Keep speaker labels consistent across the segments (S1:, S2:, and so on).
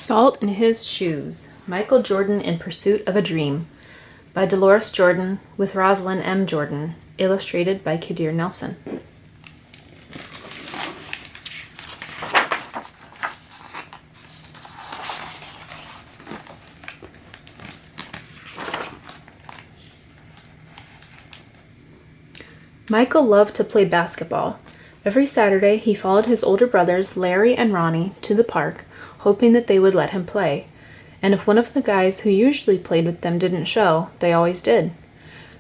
S1: Salt in His Shoes, Michael Jordan in Pursuit of a Dream, by Deloris Jordan with Roslyn M. Jordan, illustrated by Kadir Nelson. Michael loved to play basketball. Every Saturday he followed his older brothers, Larry and Ronnie, to the park, hoping that they would let him play. And if one of the guys who usually played with them didn't show, they always did.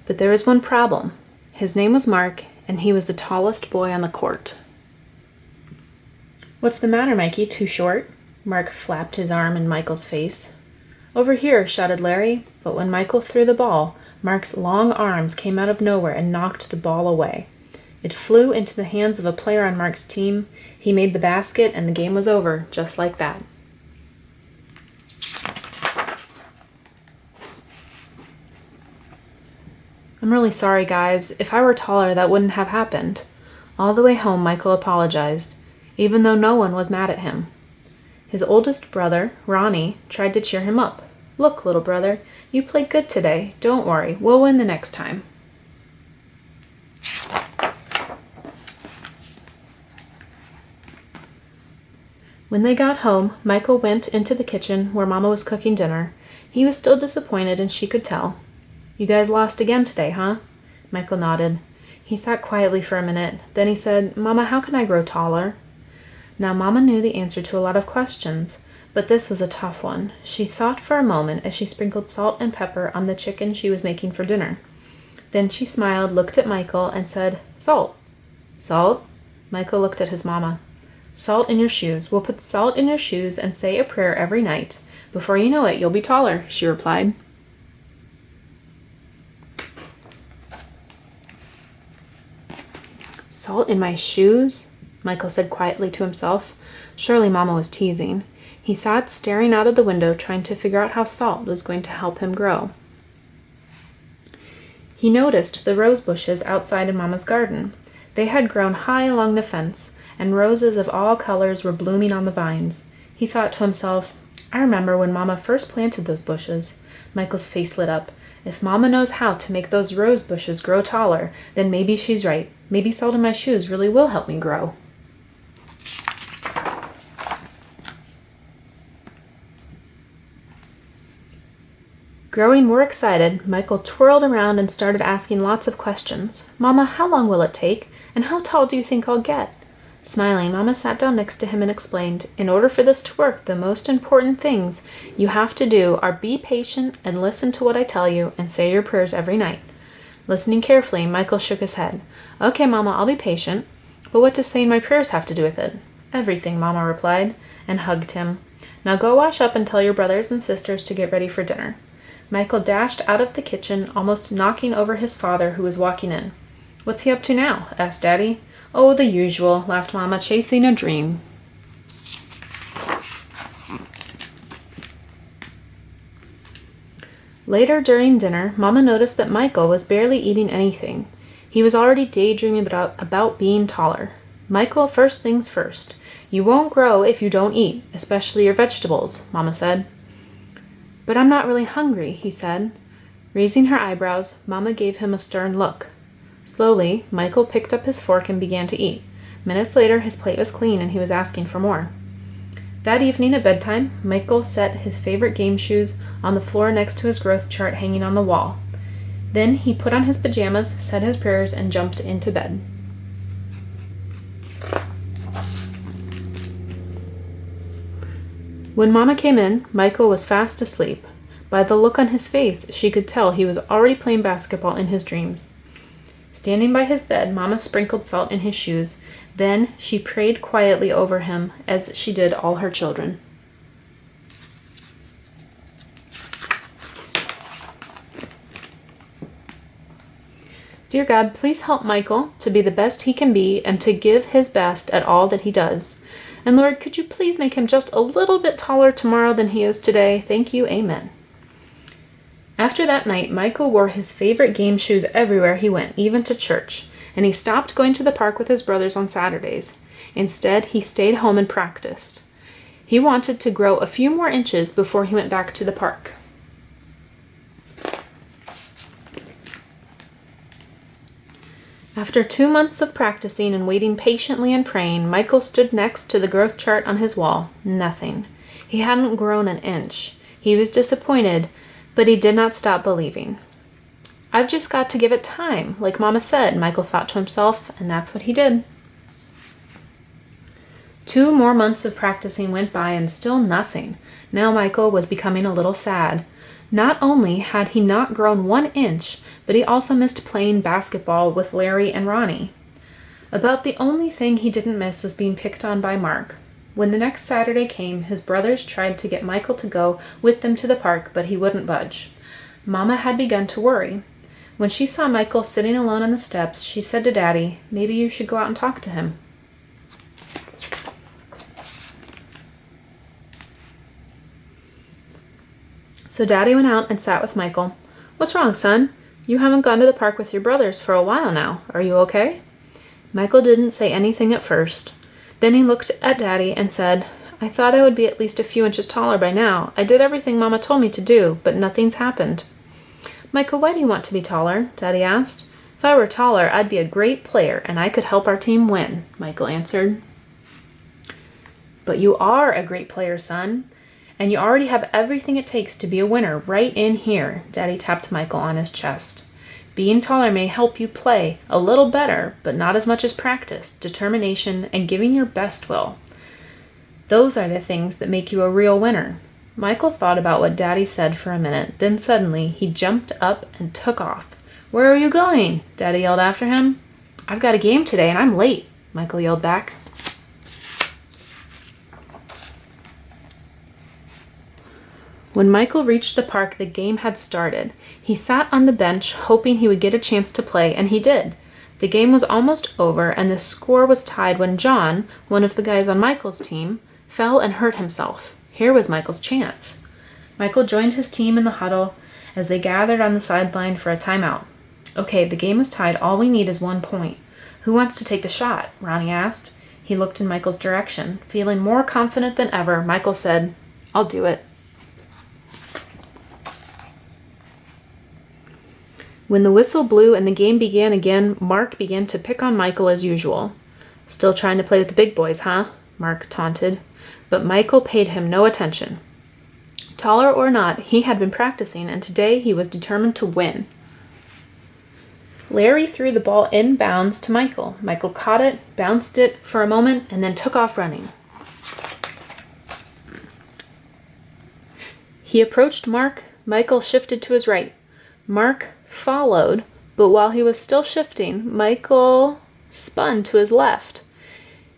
S1: But there was one problem. His name was Mark, and he was the tallest boy on the court. "What's the matter, Mikey? Too short?" Mark flapped his arm in Michael's face. "Over here," shouted Larry, but when Michael threw the ball, Mark's long arms came out of nowhere and knocked the ball away. It flew into the hands of a player on Mark's team. He made the basket, and the game was over, just like that. "I'm really sorry, guys. If I were taller, that wouldn't have happened." All the way home, Michael apologized, even though no one was mad at him. His oldest brother, Ronnie, tried to cheer him up. "Look, little brother, you played good today. Don't worry, we'll win the next time." When they got home, Michael went into the kitchen where Mama was cooking dinner. He was still disappointed, and she could tell. "You guys lost again today, huh?" Michael nodded. He sat quietly for a minute. Then he said, "Mama, how can I grow taller?" Now, Mama knew the answer to a lot of questions, but this was a tough one. She thought for a moment as she sprinkled salt and pepper on the chicken she was making for dinner. Then she smiled, looked at Michael, and said, "Salt." "Salt?" Michael looked at his mama. "Salt in your shoes. We'll put salt in your shoes and say a prayer every night. Before you know it, you'll be taller," she replied. "Salt in my shoes?" Michael said quietly to himself. Surely Mama was teasing. He sat staring out of the window, trying to figure out how salt was going to help him grow. He noticed the rose bushes outside in Mama's garden. They had grown high along the fence, and roses of all colors were blooming on the vines. He thought to himself, "I remember when Mama first planted those bushes." Michael's face lit up. If Mama knows how to make those rose bushes grow taller, then maybe she's right. Maybe salt in my shoes really will help me grow. Growing more excited, Michael twirled around and started asking lots of questions. "Mama, how long will it take? And how tall do you think I'll get?" Smiling, Mama sat down next to him and explained, "In order for this to work, the most important things you have to do are be patient and listen to what I tell you and say your prayers every night." Listening carefully, Michael shook his head. "Okay, Mama, I'll be patient. But what does saying my prayers have to do with it?" "Everything," Mama replied, and hugged him. "Now go wash up and tell your brothers and sisters to get ready for dinner." Michael dashed out of the kitchen, almost knocking over his father, who was walking in. "What's he up to now?" asked Daddy. "Oh, the usual," laughed Mama, "chasing a dream." Later during dinner, Mama noticed that Michael was barely eating anything. He was already daydreaming about being taller. "Michael, first things first. You won't grow if you don't eat, especially your vegetables," Mama said. "But I'm not really hungry," he said. Raising her eyebrows, Mama gave him a stern look. Slowly, Michael picked up his fork and began to eat. Minutes later, his plate was clean and he was asking for more. That evening at bedtime, Michael set his favorite game shoes on the floor next to his growth chart hanging on the wall. Then he put on his pajamas, said his prayers, and jumped into bed. When Mama came in, Michael was fast asleep. By the look on his face, she could tell he was already playing basketball in his dreams. Standing by his bed, Mama sprinkled salt in his shoes. Then she prayed quietly over him, as she did all her children. "Dear God, please help Michael to be the best he can be and to give his best at all that he does. And Lord, could you please make him just a little bit taller tomorrow than he is today? Thank you. Amen." After that night, Michael wore his favorite game shoes everywhere he went, even to church, and he stopped going to the park with his brothers on Saturdays. Instead, he stayed home and practiced. He wanted to grow a few more inches before he went back to the park. After 2 months of practicing and waiting patiently and praying, Michael stood next to the growth chart on his wall. Nothing. He hadn't grown an inch. He was disappointed, but he did not stop believing. I've just got to give it time, like Mama said, Michael thought to himself, and that's what he did. 2 more months of practicing went by and still nothing. Now Michael was becoming a little sad. Not only had he not grown 1 inch, but he also missed playing basketball with Larry and Ronnie. About the only thing he didn't miss was being picked on by Mark. When the next Saturday came, his brothers tried to get Michael to go with them to the park, but he wouldn't budge. Mama had begun to worry. When she saw Michael sitting alone on the steps, she said to Daddy, "Maybe you should go out and talk to him." So Daddy went out and sat with Michael. "What's wrong, son? You haven't gone to the park with your brothers for a while now. Are you okay?" Michael didn't say anything at first. Then he looked at Daddy and said, "I thought I would be at least a few inches taller by now. I did everything Mama told me to do, but nothing's happened." "Michael, why do you want to be taller?" Daddy asked. "If I were taller, I'd be a great player, and I could help our team win," Michael answered. "But you are a great player, son. And you already have everything it takes to be a winner right in here," Daddy tapped Michael on his chest. "Being taller may help you play a little better, but not as much as practice, determination, and giving your best will. Those are the things that make you a real winner." Michael thought about what Daddy said for a minute. Then suddenly he jumped up and took off. "Where are you going?" Daddy yelled after him. "I've got a game today and I'm late," Michael yelled back. When Michael reached the park, the game had started. He sat on the bench, hoping he would get a chance to play, and he did. The game was almost over, and the score was tied when John, one of the guys on Michael's team, fell and hurt himself. Here was Michael's chance. Michael joined his team in the huddle as they gathered on the sideline for a timeout. "Okay, the game is tied. All we need is 1 point. Who wants to take the shot?" Ronnie asked. He looked in Michael's direction. Feeling more confident than ever, Michael said, "I'll do it." When the whistle blew and the game began again, Mark began to pick on Michael as usual. "Still trying to play with the big boys, huh?" Mark taunted. But Michael paid him no attention. Taller or not, he had been practicing, and today he was determined to win. Larry threw the ball inbounds to Michael. Michael caught it, bounced it for a moment, and then took off running. He approached Mark. Michael shifted to his right. Mark followed, but while he was still shifting, Michael spun to his left.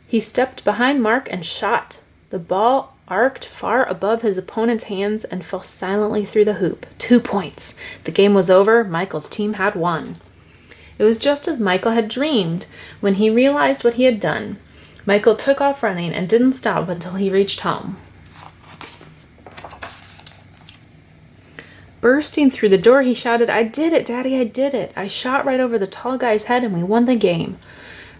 S1: He stepped behind Mark and shot. The ball arced far above his opponent's hands and fell silently through the hoop. 2 points. The game was over. Michael's team had won. It was just as Michael had dreamed when he realized what he had done. Michael took off running and didn't stop until he reached home. Bursting through the door, he shouted, "I did it, Daddy, I did it. I shot right over the tall guy's head and we won the game."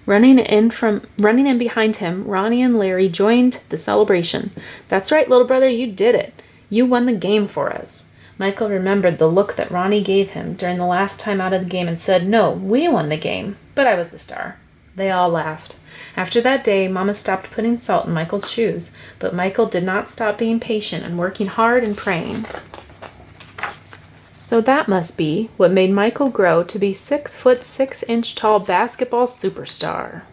S1: Running in behind him, Ronnie and Larry joined the celebration. "That's right, little brother, you did it. You won the game for us." Michael remembered the look that Ronnie gave him during the last time out of the game and said, "No, we won the game, but I was the star." They all laughed. After that day, Mama stopped putting salt in Michael's shoes, but Michael did not stop being patient and working hard and praying. So that must be what made Michael grow to be 6 foot 6 inch tall basketball superstar.